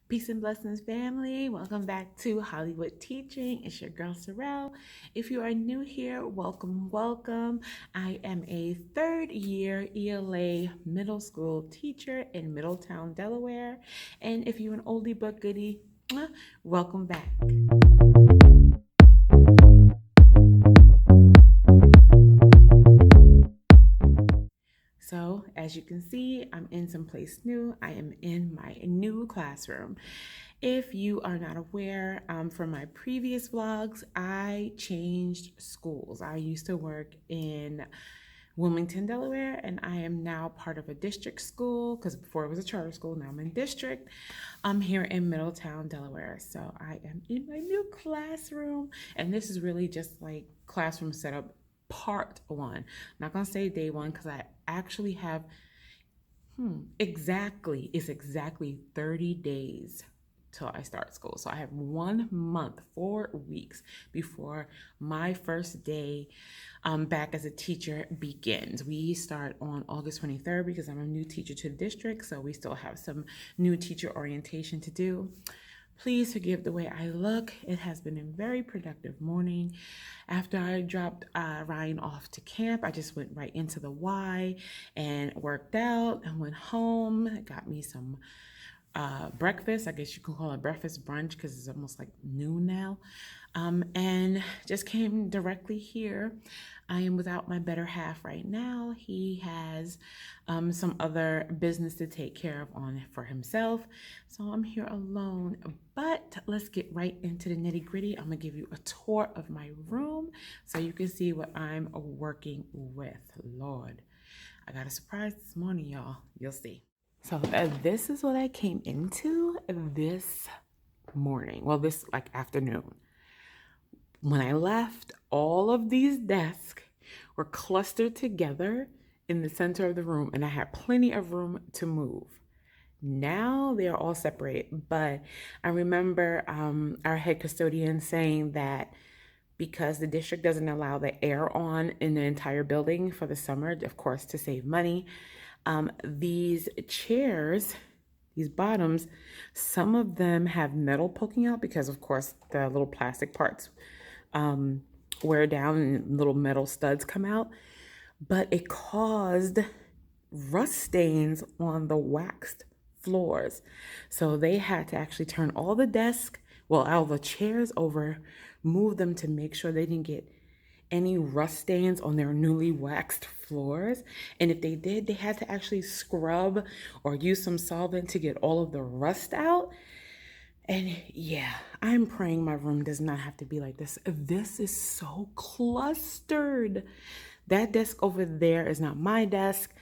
Peace and blessings, family. Welcome back to Hollywood Teaching. It's your girl, Sorrel. If you are new here, welcome, welcome. I am a third year ELA middle school teacher in Middletown, Delaware. And if you're an oldie but goodie, welcome back. So, as you can see, I'm in someplace new. I am in my new classroom. If you are not aware, from my previous vlogs, I changed schools. I used to work in Wilmington, Delaware, and I am now part of a district school because before it was a charter school, now I'm in district. I'm here in Middletown, Delaware. So I am in my new classroom, and this is really just like classroom setup part one. I'm not gonna say day one because I actually have it's exactly 30 days till I start school. So I have 1 month, 4 weeks before my first day back as a teacher begins. We start on August 23rd because I'm a new teacher to the district. So we still have some new teacher orientation to do. Please forgive the way I look. It has been a very productive morning. After I dropped Ryan off to camp, I just went right into the Y and worked out and went home. Got me some breakfast. I guess you can call it breakfast brunch because it's almost like noon now. And just came directly here. I am without my better half right now. He has some other business to take care of on for himself. So I'm here alone. But let's get right into the nitty gritty. I'm gonna give you a tour of my room so you can see what I'm working with. Lord, I got a surprise this morning, y'all. You'll see. So this is what I came into this morning. Well, this like afternoon. When I left, all of these desks were clustered together in the center of the room, and I had plenty of room to move. Now they are all separated, but I remember our head custodian saying that because the district doesn't allow the air on in the entire building for the summer, of course, to save money, these chairs, these bottoms, some of them have metal poking out because, of course, the little plastic parts wear down and little metal studs come out. But it caused rust stains on the waxed floors. So they had to actually turn all the desks, all the chairs over, move them to make sure they didn't get any rust stains on their newly waxed floors. And if they did, they had to actually scrub or use some solvent to get all of the rust out. And yeah, I'm praying my room does not have to be like this. This is so clustered. That desk over there is not my desk.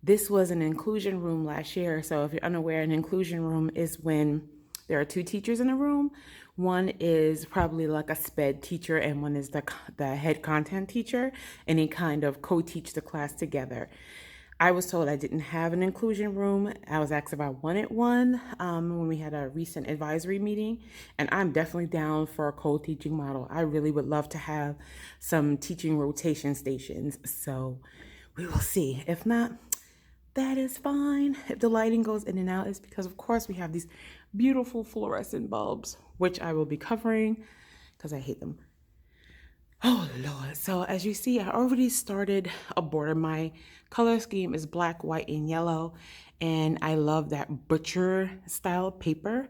This was an inclusion room last year. So if you're unaware, an inclusion room is when there are two teachers in a room. One is probably like a sped teacher and one is the head content teacher, and they kind of co-teach the class together. I was told I didn't have an inclusion room. I was asked if I wanted one when we had a recent advisory meeting, and I'm definitely down for a co-teaching model. I really would love to have some teaching rotation stations, so we will see. If not, that is fine. If the lighting goes in and out, it's because, of course, we have these beautiful fluorescent bulbs, which I will be covering because I hate them. Oh, Lord. So as you see, I already started a border. My color scheme is black, white, and yellow. And I love that butcher style paper.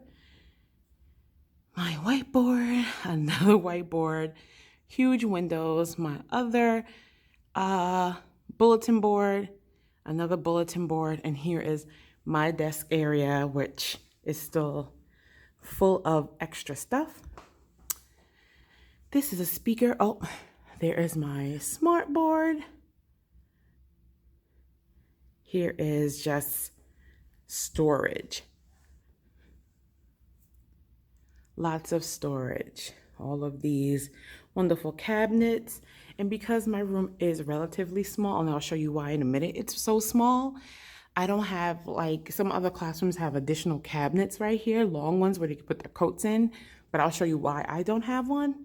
My whiteboard, another whiteboard, huge windows, my other bulletin board, another bulletin board, and here is my desk area, which is still full of extra stuff. This is a speaker. Oh, there is my smart board. Here is just storage. Lots of storage. All of these wonderful cabinets. And because my room is relatively small, and I'll show you why in a minute, it's so small, I don't have, like some other classrooms have additional cabinets right here, long ones where they can put their coats in, but I'll show you why I don't have one.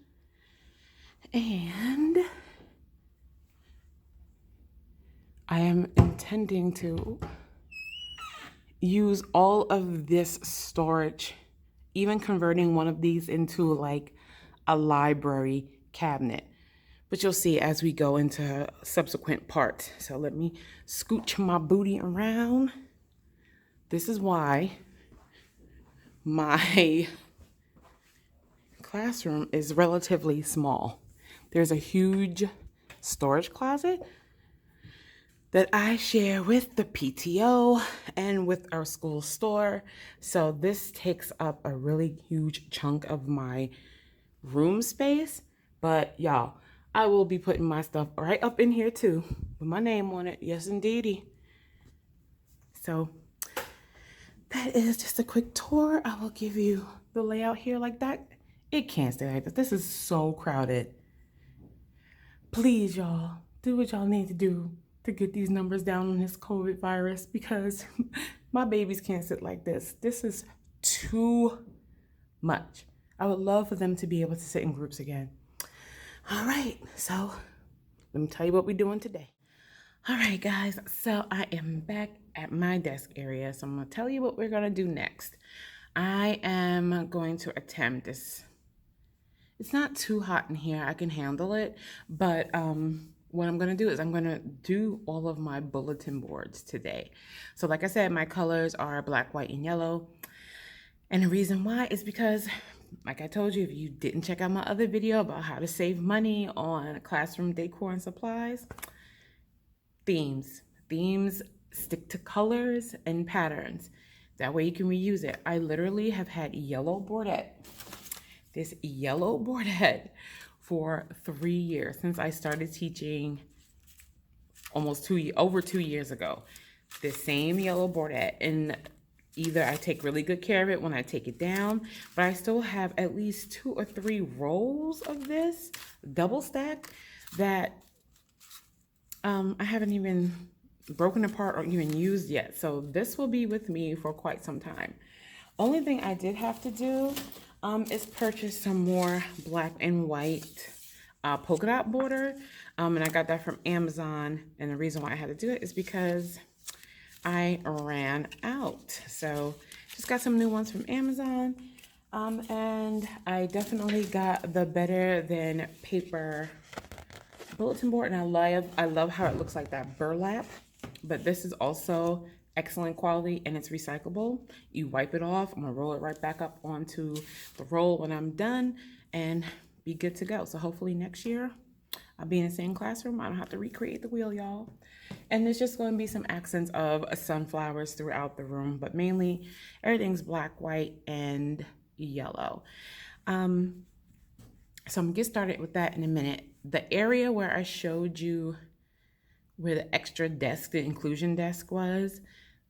And I am intending to use all of this storage, even converting one of these into like a library cabinet. But you'll see as we go into subsequent parts. So let me scooch my booty around. This is why my classroom is relatively small. There's a huge storage closet that I share with the PTO and with our school store. So this takes up a really huge chunk of my room space. But y'all, I will be putting my stuff right up in here too with my name on it. Yes, indeedy. So that is just a quick tour. I will give you the layout here like that. It can't stay like this. This is so crowded. Please, y'all, do what y'all need to do to get these numbers down on this COVID virus, because my babies can't sit like this. This is too much. I would love for them to be able to sit in groups again. All right, so let me tell you what we're doing today. All right, guys, so I am back at my desk area. So I'm gonna tell you what we're gonna do next. I am going to attempt this. It's not too hot in here, I can handle it, but what I'm gonna do is I'm gonna do all of my bulletin boards today. So like I said, my colors are black, white, and yellow. And the reason why is because, like I told you, if you didn't check out my other video about how to save money on classroom decor and supplies, themes stick to colors and patterns. That way you can reuse it. I literally have had this yellow boardette for 3 years, since I started teaching over 2 years ago. This same yellow boardette, and either I take really good care of it when I take it down, but I still have at least 2 or 3 rolls of this double stack that I haven't even broken apart or even used yet. So this will be with me for quite some time. Only thing I did have to do is purchase some more black and white polka dot border. And I got that from Amazon. And the reason why I had to do it is because I ran out. So just got some new ones from Amazon. And I definitely got the better than paper bulletin board, and I love how it looks like that burlap. But this is also excellent quality, and it's recyclable. You wipe it off. I'm gonna roll it right back up onto the roll when I'm done and be good to go. So hopefully next year I'll be in the same classroom. I don't have to recreate the wheel, y'all. And there's just going to be some accents of sunflowers throughout the room, but mainly everything's black, white, and yellow. So I'm gonna get started with that in a minute. The area where I showed you where the extra desk, the inclusion desk was,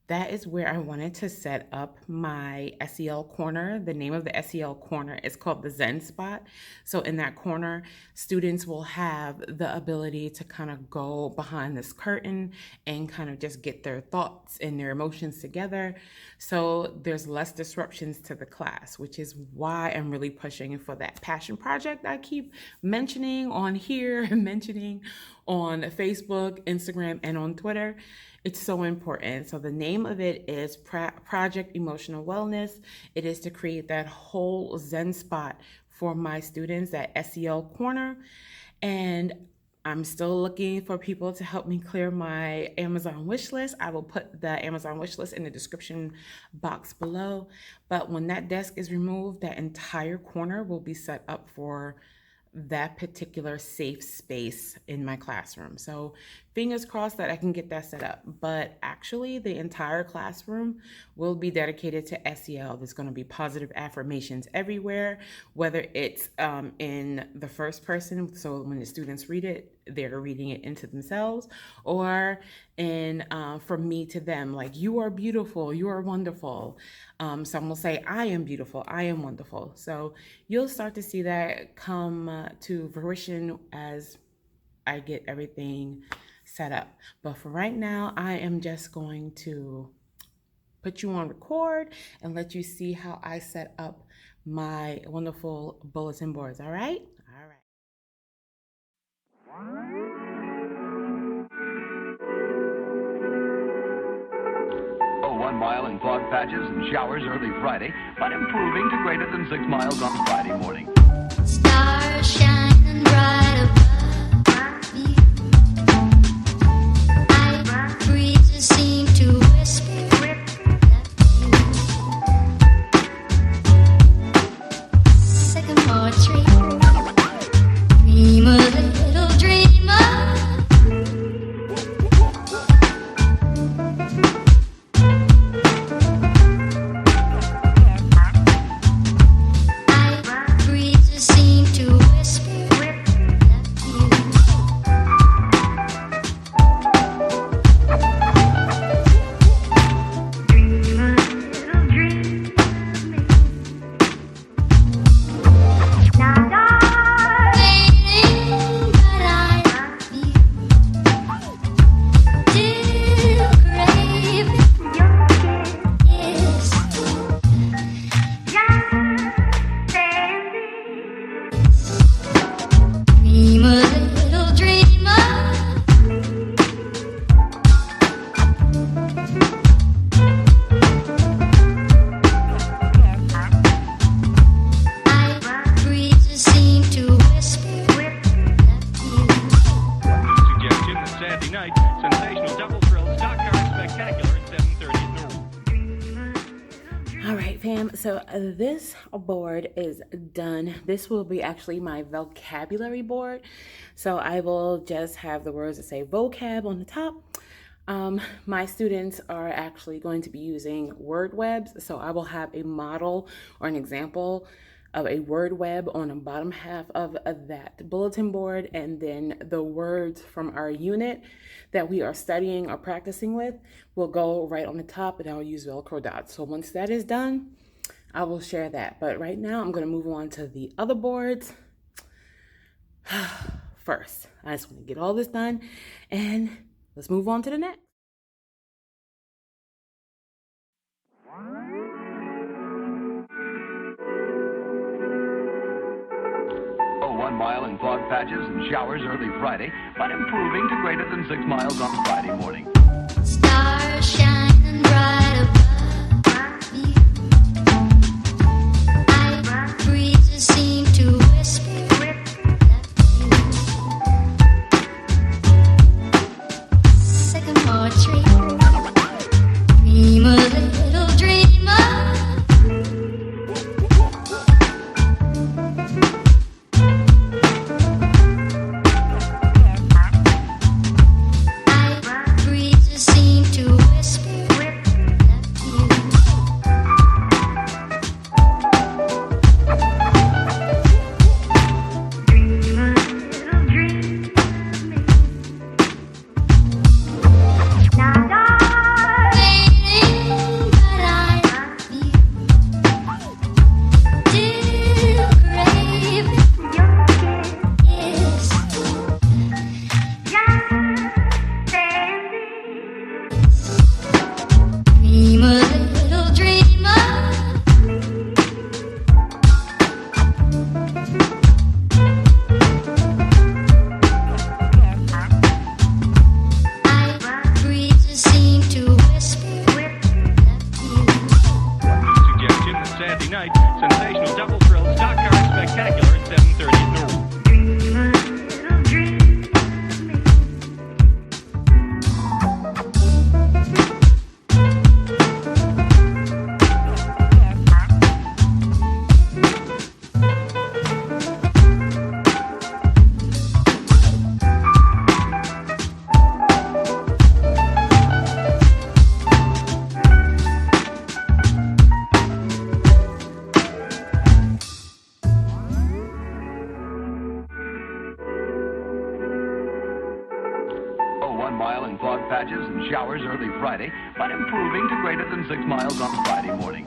that is where I wanted to set up my SEL corner. The name of the SEL corner is called the Zen Spot. So in that corner, students will have the ability to kind of go behind this curtain and kind of just get their thoughts and their emotions together. So there's less disruptions to the class, which is why I'm really pushing for that passion project I keep mentioning on here and mentioning on Facebook, Instagram, and on Twitter. It's so important. So the name of it is Project Emotional Wellness. It is to create that whole Zen spot for my students, that SEL corner. And I'm still looking for people to help me clear my Amazon wish list. I will put the Amazon wish list in the description box below. But when that desk is removed, that entire corner will be set up for that particular safe space in my classroom. So fingers crossed that I can get that set up. But actually the entire classroom will be dedicated to SEL. There's going to be positive affirmations everywhere, whether it's in the first person, so when the students read it, they're reading it into themselves, or in from me to them, like, you are beautiful, you are wonderful. Some will say, I am beautiful, I am wonderful. So you'll start to see that come to fruition as I get everything set up. But for right now, I am just going to put you on record and let you see how I set up my wonderful bulletin boards. All right? All right. Oh, one mile in fog patches and showers early Friday, but improving to greater than 6 miles on Friday morning. Stars shining bright above me. Night breezes seem to whisper that you. Sycamore tree, dream a little dreamer. So this board is done. This will be actually my vocabulary board. So I will just have the words that say vocab on the top. My students are actually going to be using word webs. So I will have a model or an example of a word web on the bottom half of that bulletin board, and then the words from our unit that we are studying or practicing with will go right on the top, and I'll use Velcro dots. So once that is done, I will share that. But right now I'm going to move on to the other boards. First, I just want to get all this done and let's move on to the next. Oh, 1 mile in fog patches and showers early Friday, but improving to greater than 6 miles on Friday morning. Stars shining bright above me. Night breezes seem to whisper that you. Sycamore tree, dream a little dreamer. Patches and showers early Friday, but improving to greater than 6 miles on Friday morning.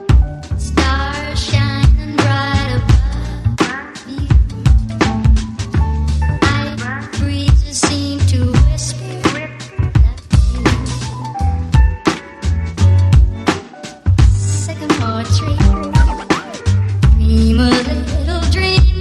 Stars shining bright above me. Night breezes seem to whisper that you. Sycamore tree, dream a little dreamer.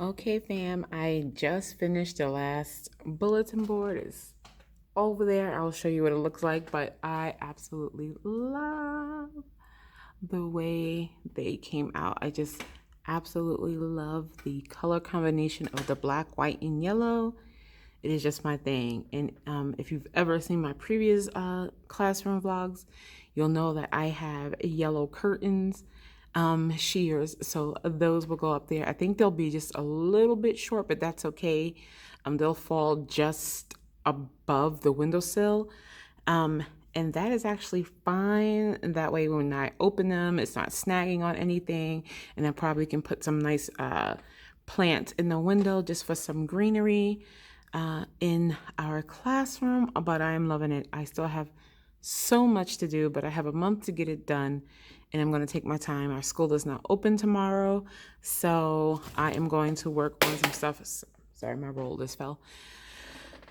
Okay, fam, I just finished the last bulletin board. It's over there. I'll show you what it looks like, but I absolutely love the way they came out. I just absolutely love the color combination of the black, white, and yellow. It is just my thing. And if you've ever seen my previous classroom vlogs, you'll know that I have yellow curtains, shears. So those will go up there. I think they'll be just a little bit short, but that's okay. They'll fall just above the windowsill. And that is actually fine. And that way when I open them, it's not snagging on anything. And I probably can put some nice plants in the window just for some greenery in our classroom. But I am loving it. I still have so much to do, but I have a month to get it done. And I'm going to take my time. Our school is not open tomorrow. So I am going to work on some stuff. Sorry, my roll just fell.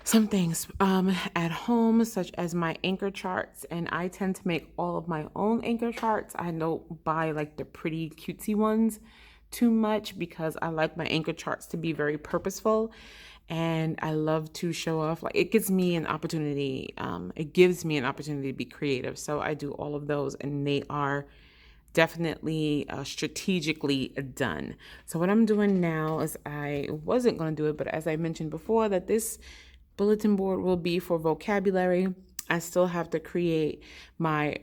Some things at home, such as my anchor charts, and I tend to make all of my own anchor charts. I don't buy like the pretty cutesy ones too much because I like my anchor charts to be very purposeful, and I love to show off. Like it gives me an opportunity. It gives me an opportunity to be creative. So I do all of those, and they are definitely strategically done. So what I'm doing now is I wasn't going to do it, but as I mentioned before, that this bulletin board will be for vocabulary. I still have to create my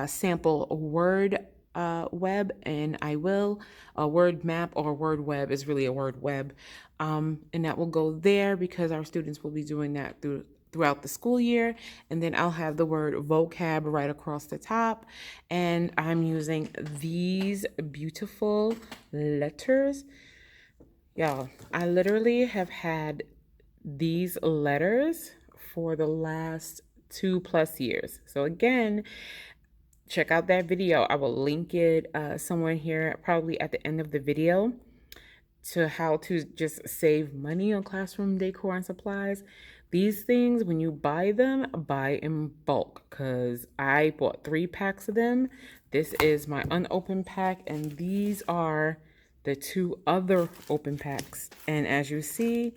sample word web, and I will. A word map or a word web is really a word web. And that will go there because our students will be doing that throughout the school year. And then I'll have the word vocab right across the top. And I'm using these beautiful letters. Y'all, I literally have had these letters for the last 2+ years. So again, check out that video. I will link it somewhere here, probably at the end of the video, to how to just save money on classroom decor and supplies. These things, when you buy them, buy in bulk, because I bought 3 packs of them. This is my unopened pack, and these are the 2 other open packs. And as you see,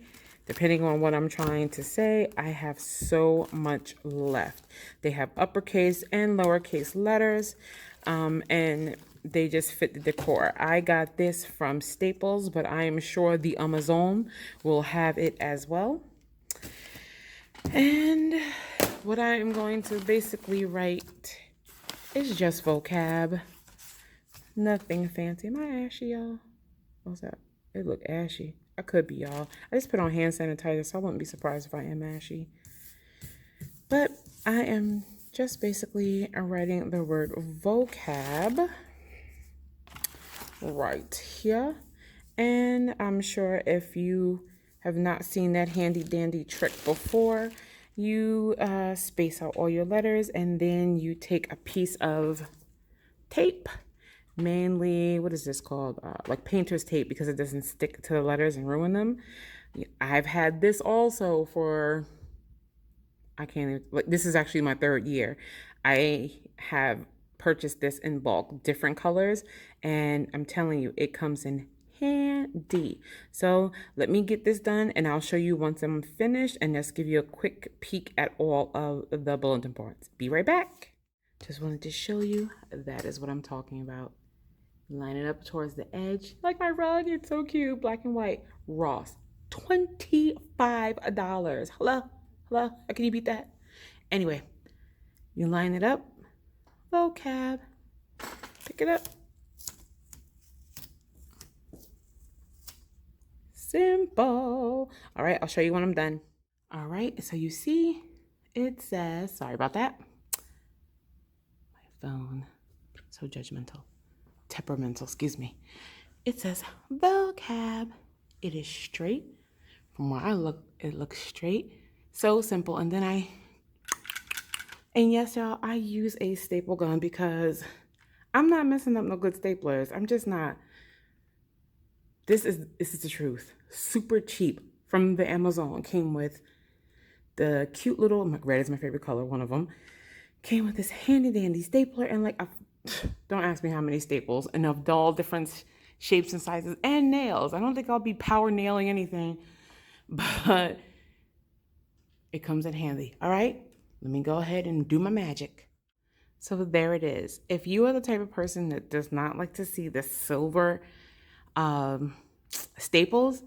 depending on what I'm trying to say, I have so much left. They have uppercase and lowercase letters, and they just fit the decor. I got this from Staples, but I am sure the Amazon will have it as well. And what I am going to basically write is just vocab. Nothing fancy. Am I ashy, y'all? What's that? It look ashy. I could be, y'all. I just put on hand sanitizer, so I wouldn't be surprised if I am ashy. But I am just basically writing the word vocab right here. And I'm sure if you have not seen that handy dandy trick before, you space out all your letters and then you take a piece of tape. Mainly, what is this called? Like painter's tape, because it doesn't stick to the letters and ruin them. I've had this also for, I can't even, like, this is actually my 3rd year. I have purchased this in bulk, different colors, and I'm telling you, it comes in handy. So let me get this done, and I'll show you once I'm finished, and just give you a quick peek at all of the bulletin boards. Be right back. Just wanted to show you, that is what I'm talking about. Line it up towards the edge. Like my rug, it's so cute. Black and white. Ross. $25. Hello? Hello? How can you beat that? Anyway, you line it up. Vocab. Pick it up. Simple. All right, I'll show you when I'm done. All right, so you see, it says, sorry about that. My phone, so judgmental. Temperamental, excuse me. It says vocab. It is straight. From where I look, it looks straight. So simple. And then and yes, y'all, I use a staple gun because I'm not messing up no good staplers. I'm just not. This is the truth. Super cheap from the Amazon. Came with the cute little, red is my favorite color, one of them. Came with this handy dandy stapler and like don't ask me how many staples, and of all different shapes and sizes and nails. I don't think I'll be power nailing anything, but it comes in handy. All right, let me go ahead and do my magic. So there it is. If you are the type of person that does not like to see the silver staples,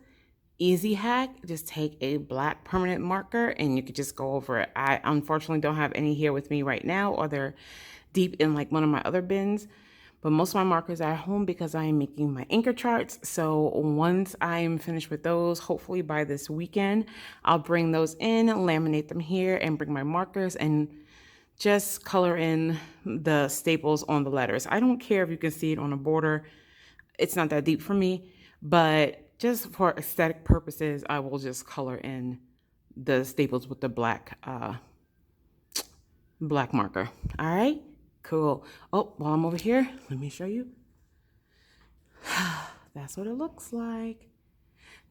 easy hack, just take a black permanent marker and you could just go over it. I unfortunately don't have any here with me right now, or they're deep in like one of my other bins. But most of my markers are at home because I am making my anchor charts. So once I'm finished with those, hopefully by this weekend, I'll bring those in, laminate them here, and bring my markers and just color in the staples on the letters. I don't care if you can see it on a border. It's not that deep for me, but just for aesthetic purposes, I will just color in the staples with the black marker. All right, cool. Oh, while I'm over here, let me show you. That's what it looks like.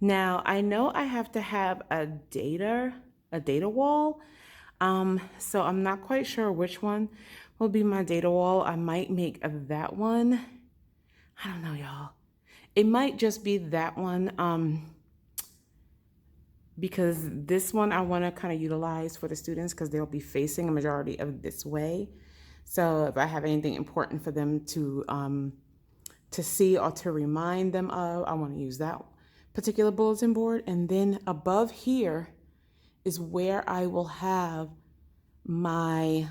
Now, I know I have to have a data wall. So I'm not quite sure which one will be my data wall. I might make that one. I don't know, y'all. It might just be that one, because this one I want to kind of utilize for the students because they'll be facing a majority of this way. So if I have anything important for them to see or to remind them of, I want to use that particular bulletin board. And then above here is where I will have my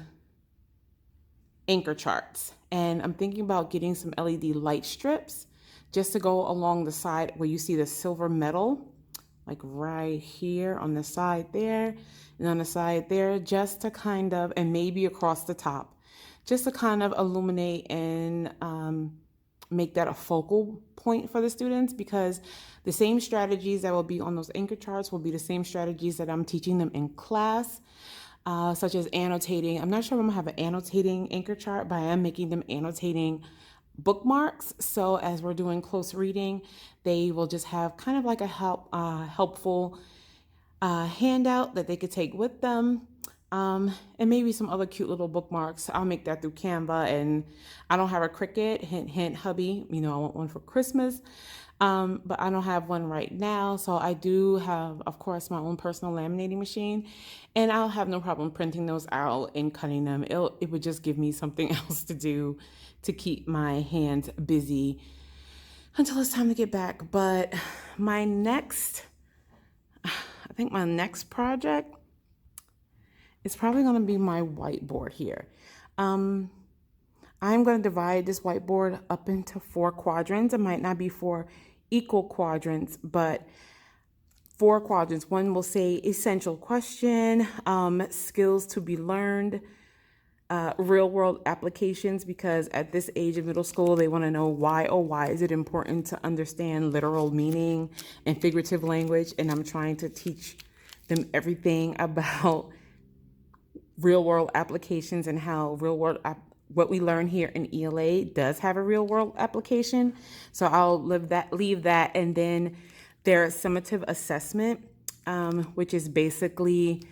anchor charts. And I'm thinking about getting some LED light strips just to go along the side where you see the silver metal, like right here on the side there and on the side there, just to kind of, and maybe across the top, just to kind of illuminate and make that a focal point for the students, because the same strategies that will be on those anchor charts will be the same strategies that I'm teaching them in class, such as annotating. I'm not sure if I'm gonna have an annotating anchor chart, but I am making them annotating bookmarks. So as we're doing close reading, they will just have kind of like a helpful handout that they could take with them. And maybe some other cute little bookmarks. I'll make that through Canva, and I don't have a Cricut, hint, hint, hubby, I want one for Christmas. But I don't have one right now. So I do have, of course, my own personal laminating machine, and I'll have no problem printing those out and cutting them. It would just give me something else to do to keep my hands busy until it's time to get back. But my next project, it's probably going to be my whiteboard here. I'm going to divide this whiteboard up into 4 quadrants. It might not be 4 equal quadrants, but 4 quadrants. One will say essential question, skills to be learned, real world applications, because at this age of middle school, they want to know why is it important to understand literal meaning and figurative language. And I'm trying to teach them everything about real world applications and how what we learn here in ELA does have a real world application. So I'll leave that. And then there's summative assessment, which is basically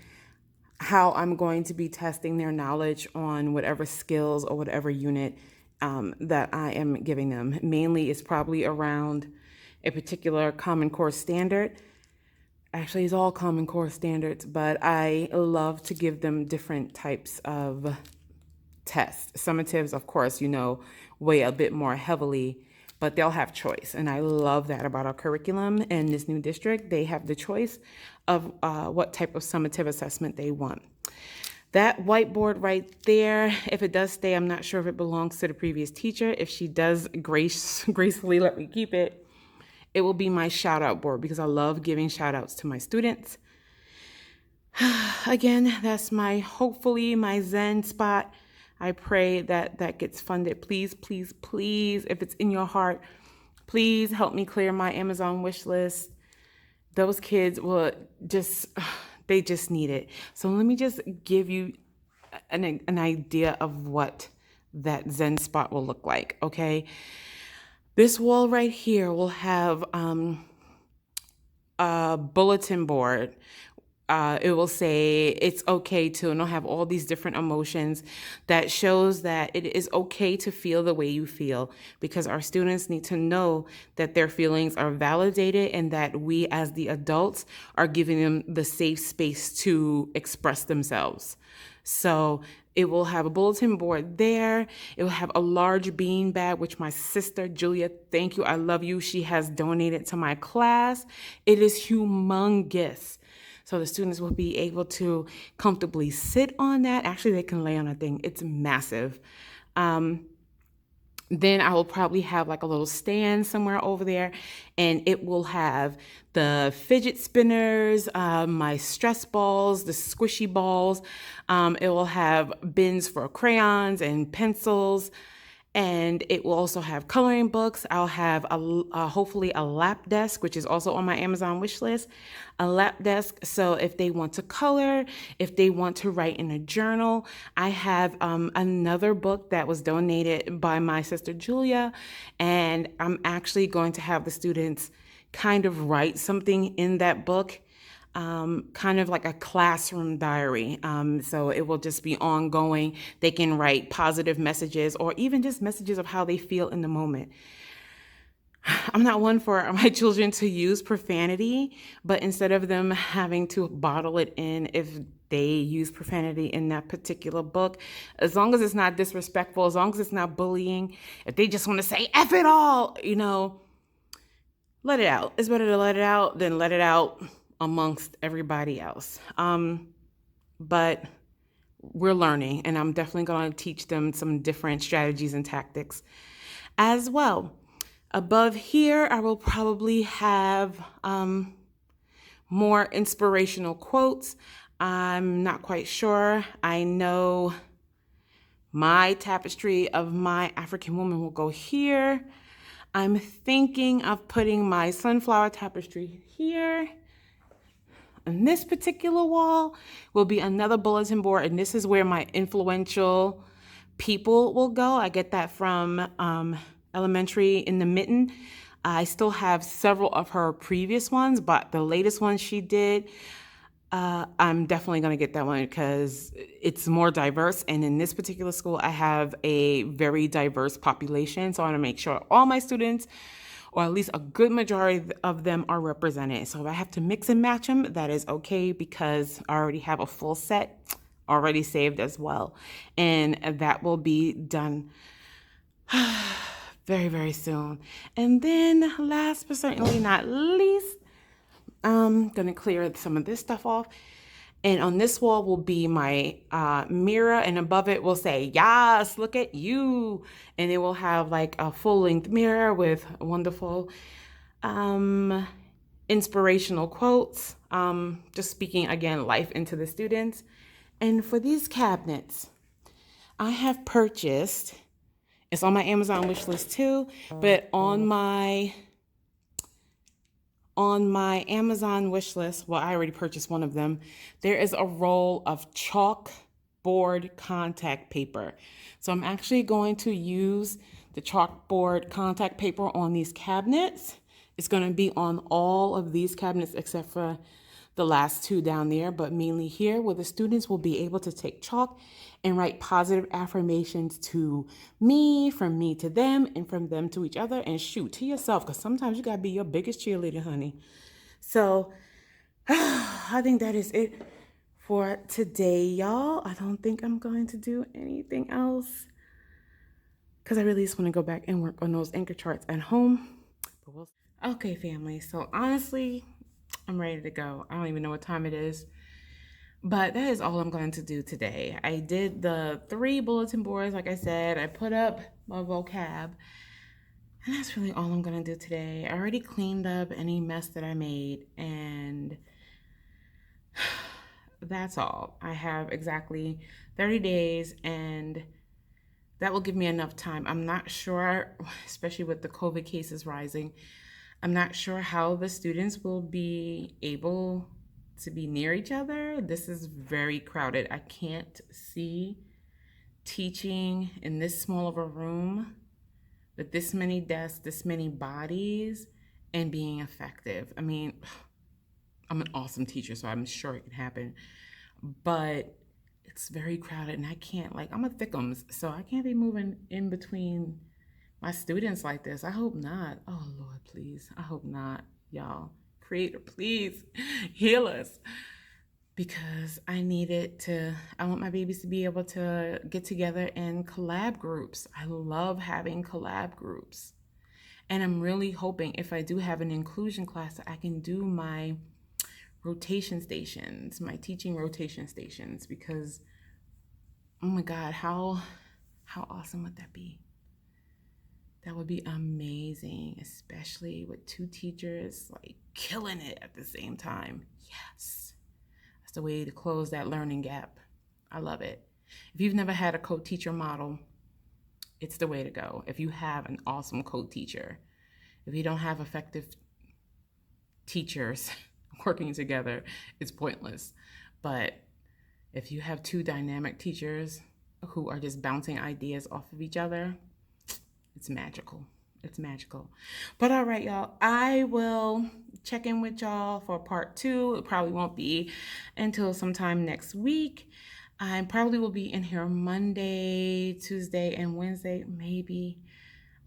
how I'm going to be testing their knowledge on whatever skills or whatever unit that I am giving them. Mainly it's probably around a particular Common Core standard. Actually, it's all Common Core standards, but I love to give them different types of tests. Summatives, of course, weigh a bit more heavily, but they'll have choice. And I love that about our curriculum in this new district. They have the choice of what type of summative assessment they want. That whiteboard right there, if it does stay, I'm not sure if it belongs to the previous teacher. If she does gracefully let me keep it, it will be my shout out board, because I love giving shout outs to my students. Again, that's hopefully my Zen Spot. I pray that gets funded. Please, please, please, if it's in your heart, please help me clear my Amazon wish list. Those kids they just need it. So let me just give you an idea of what that Zen Spot will look like, okay? This wall right here will have a bulletin board it will say it's okay to, and it'll have all these different emotions that shows that it is okay to feel the way you feel, because our students need to know that their feelings are validated and that we as the adults are giving them the safe space to express themselves. So it will have a bulletin board there. It will have a large bean bag, which my sister, Julia, thank you, I love you, she has donated to my class. It is humongous. So the students will be able to comfortably sit on that. Actually, they can lay on a thing. It's massive. Then I will probably have like a little stand somewhere over there, and it will have the fidget spinners, my stress balls, the squishy balls. It will have bins for crayons and pencils, and it will also have coloring books. I'll have hopefully a lap desk, which is also on my Amazon wish list, a lap desk. So if they want to color, if they want to write in a journal, I have another book that was donated by my sister Julia, and I'm actually going to have the students kind of write something in that book, kind of like a classroom diary. So it will just be ongoing. They can write positive messages or even just messages of how they feel in the moment. I'm not one for my children to use profanity, but instead of them having to bottle it in if they use profanity in that particular book, as long as it's not disrespectful, as long as it's not bullying, if they just want to say F it all, let it out. It's better to let it out than let it out amongst everybody else. But we're learning, and I'm definitely going to teach them some different strategies and tactics as well. Above here, I will probably have more inspirational quotes. I'm not quite sure. I know my tapestry of my African woman will go here. I'm thinking of putting my sunflower tapestry here. And this particular wall will be another bulletin board, and this is where my influential people will go. I get that from Elementary in the Mitten. I still have several of her previous ones, but the latest one she did, I'm definitely going to get that one because it's more diverse. And in this particular school, I have a very diverse population. So I want to make sure all my students, or at least a good majority of them, are represented. So if I have to mix and match them, that is okay because I already have a full set already saved as well. And that will be done very, very soon. And then last but certainly not least, I'm gonna clear some of this stuff off. And on this wall will be my mirror, and above it will say, yes, look at you. And it will have like a full-length mirror with wonderful inspirational quotes, just speaking again life into the students. And for these cabinets, I have purchased, it's on my Amazon wish list too, but on my Amazon wish list, well, I already purchased one of them, there is a roll of chalkboard contact paper. So I'm actually going to use the chalkboard contact paper on these cabinets. It's going to be on all of these cabinets except for the last two down there, but mainly here, where the students will be able to take chalk and write positive affirmations to me, from me to them, and from them to each other, and shoot, to yourself, because sometimes you got to be your biggest cheerleader, honey. So I think that is it for today, y'all. I don't think I'm going to do anything else because I really just want to go back and work on those anchor charts at home. Okay, family. So honestly, I'm ready to go. I don't even know what time it is, but that is all I'm going to do today. I did the 3 bulletin boards, like I said. I put up my vocab, and that's really all I'm going to do today. I already cleaned up any mess that I made, and that's all. I have exactly 30 days, and that will give me enough time. I'm not sure, especially with the COVID cases rising, I'm not sure how the students will be able to be near each other. This is very crowded. I can't see teaching in this small of a room with this many desks, this many bodies, and being effective. I mean, I'm an awesome teacher, so I'm sure it can happen. But it's very crowded, and I can't, like, I'm a thickums, so I can't be moving in between my students like this. I hope not. Oh, Lord, please. I hope not, y'all. Creator, please heal us. Because I want my babies to be able to get together in collab groups. I love having collab groups. And I'm really hoping if I do have an inclusion class that I can do my rotation stations, my teaching rotation stations, because oh my God, how awesome would that be? That would be amazing, especially with two teachers like killing it at the same time. Yes. That's the way to close that learning gap. I love it. If you've never had a co-teacher model, it's the way to go. If you have an awesome co-teacher, if you don't have effective teachers working together, it's pointless. But if you have two dynamic teachers who are just bouncing ideas off of each other, it's magical. It's magical. But all right, y'all, I will check in with y'all for part 2. It probably won't be until sometime next week. I probably will be in here Monday, Tuesday, and Wednesday, maybe.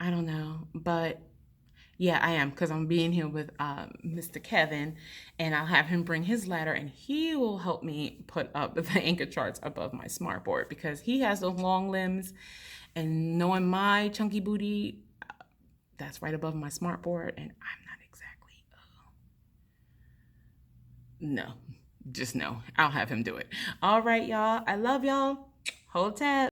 I don't know. But yeah, I am, because I'm being here with Mr. Kevin, and I'll have him bring his ladder, and he will help me put up the anchor charts above my smartboard, because he has those long limbs, and knowing my chunky booty, that's right above my smartboard, and I'm not exactly, no, just no. I'll have him do it. All right, y'all. I love y'all. Hold tight.